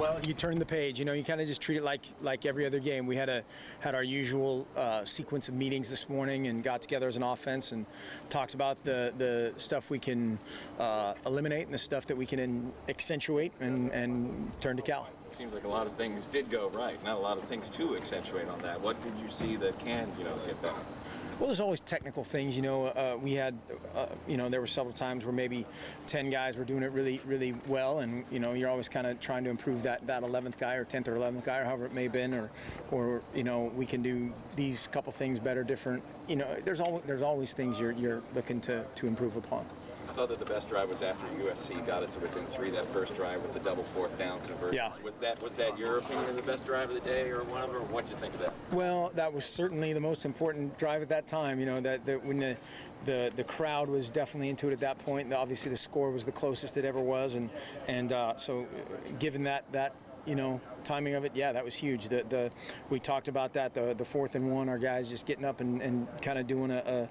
Well, you turn the page. You kind of just treat it like every other game. We had our usual sequence of meetings this morning and got together as an offense and talked about the stuff we can eliminate and the stuff that we can accentuate and turn to Cal. Seems like a lot of things did go right, not a lot of things to accentuate on that. What did you see that can, get better? Well, there's always technical things. We had, there were several times where maybe 10 guys were doing it really, really well, and you're always kind of trying to improve that 11th guy or 10th or 11th guy or however it may have been, or we can do these couple things better, different. There's always things you're looking to improve upon. I thought that the best drive was after USC got it to within 3. That first drive with the double fourth down conversion. Yeah. Was that your opinion of the best drive of the day, or one of them? Or what did you think of that? Well, that was certainly the most important drive at that time. That when the crowd was definitely into it at that point. Obviously, the score was the closest it ever was, and so given that. Timing of it, yeah, that was huge. We talked about that, the 4th and 1, our guys just getting up and kind of doing a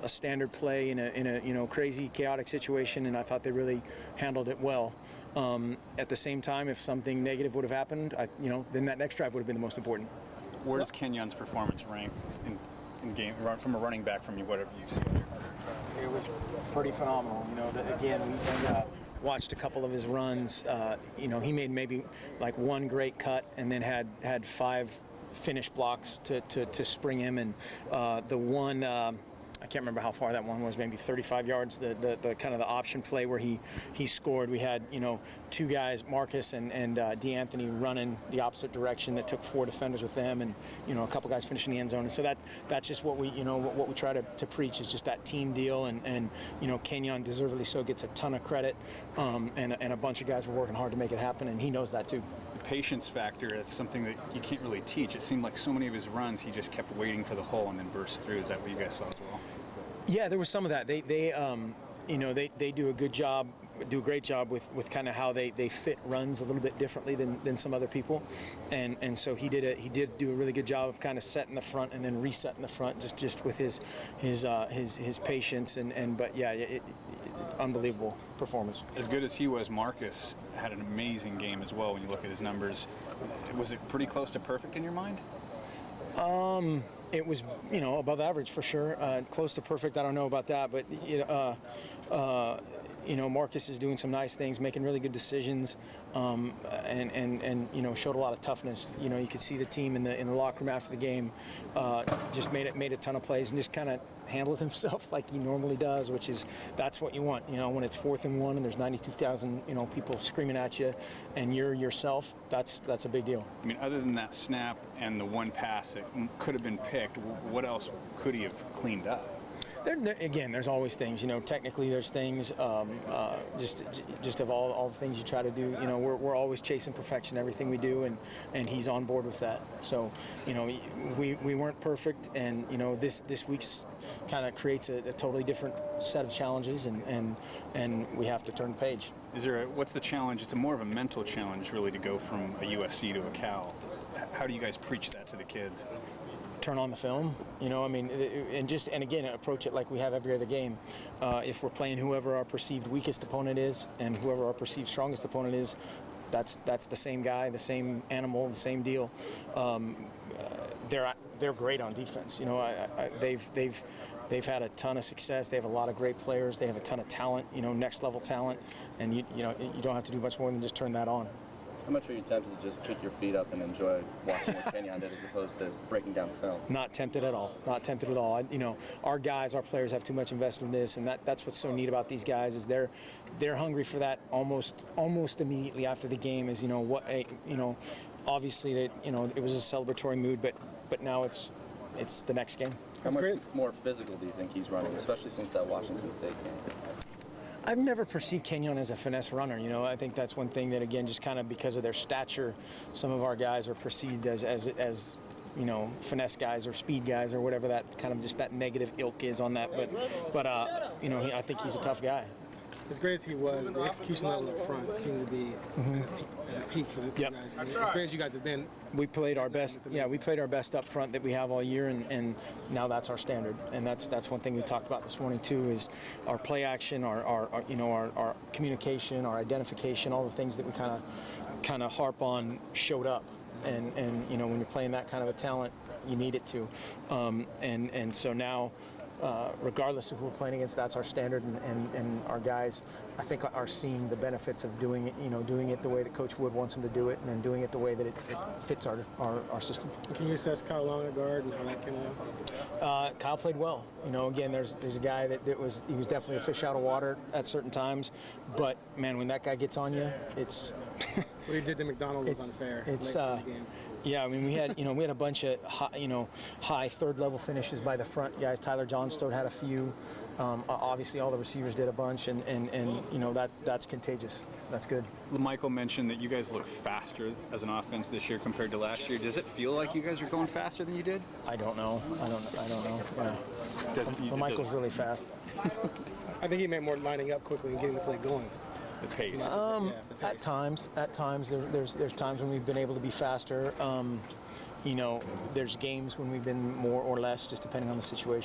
standard play in a crazy, chaotic situation, and I thought they really handled it well. At the same time, if something negative would have happened, then that next drive would have been the most important. Where does Kenyon's performance rank in game from a running back from whatever you see? It was pretty phenomenal. We watched a couple of his runs. He made maybe like one great cut and then had 5 finish blocks to spring him, and the one I can't remember how far that one was, maybe 35 yards. The kind of the option play where he scored. We had 2 guys, Marcus and DeAnthony, running the opposite direction that took 4 defenders with them, and a couple guys finishing the end zone. And so that's just what we what we try to preach is just that team deal. And Kenyon deservedly so gets a ton of credit, and a bunch of guys were working hard to make it happen, and he knows that too. The patience factor, it's something that you can't really teach. It seemed like so many of his runs he just kept waiting for the hole and then burst through. Is that what you guys saw as well? Yeah, there was some of that. They do a good job, do a great job with kind of how they fit runs a little bit differently than some other people, and so he did do a really good job of kind of setting the front and then resetting the front just with his patience but yeah, unbelievable performance. As good as he was, Marcus had an amazing game as well. When you look at his numbers, was it pretty close to perfect in your mind? It was, above average for sure. Close to perfect, I don't know about that, but Marcus is doing some nice things, making really good decisions, and showed a lot of toughness. You could see the team in the locker room after the game just made a ton of plays and just kind of handled himself like he normally does, which is that's what you want. When it's 4th and 1 and there's 92,000 people screaming at you, and you're yourself. That's a big deal. I mean, other than that snap and the one pass that could have been picked, what else could he have cleaned up? Again, there's always things. Technically, there's things. Just of all the things you try to do. We're always chasing perfection, everything we do, and he's on board with that. So, we weren't perfect, and this week's kind of creates a totally different set of challenges, and we have to turn the page. What's the challenge? It's more of a mental challenge, really, to go from a USC to a Cal. How do you guys preach that to the kids? Turn on the film, and again approach it like we have every other game. If we're playing whoever our perceived weakest opponent is and whoever our perceived strongest opponent is, that's the same guy, the same animal, the same deal. They're great on defense. They've had a ton of success. They have a lot of great players. They have a ton of talent, next level talent, and you don't have to do much more than just turn that on. How much are you tempted to just kick your feet up and enjoy watching what Kenyon did as opposed to breaking down film? Not tempted at all. Not tempted at all. Our guys, our players have too much invested in this, and that's what's so neat about these guys is they're hungry for that almost immediately after the game. Is obviously that it was a celebratory mood, but now it's the next game. How much more physical do you think he's running, especially since that Washington State game? I've never perceived Kenyon as a finesse runner. I think that's one thing that, again, just kind of because of their stature, some of our guys are perceived as finesse guys or speed guys or whatever that kind of just that negative ilk is on that. But I think he's a tough guy. as great as he was, the execution level up front seemed to be at a peak for the Yep. guys. I mean, as great as you guys have been, We played our best. Yeah, we played our best up front that we have all year, and now that's our standard. And that's one thing we talked about this morning too, is our play action, our communication, our identification, all the things that we kind of harp on showed up. And when you're playing that kind of a talent, you need it to. And so now, regardless of who we're playing against, that's our standard, and our guys, I think, are seeing the benefits of doing it the way that Coach Wood wants them to do it, and then doing it the way that it fits our system. can you assess Kyle Long at guard and how that came out? Kyle played well. Again, there's a guy he was definitely a fish out of water at certain times, but man, when that guy gets on you, it's What he did to McDonald was unfair. It's late in the game. yeah. I mean, we had a bunch of high third level finishes by the front guys. Tyler Johnstone had a few. Obviously, all the receivers did a bunch, and that's contagious. That's good. Michael mentioned that you guys look faster as an offense this year compared to last year. Does it feel like you guys are going faster than you did? I don't know. I don't know. Yeah. Michael's really fast. I think he meant more lining up quickly and getting the play going. The pace. The pace. At times, there's times when we've been able to be faster. There's games when we've been more or less, just depending on the situation.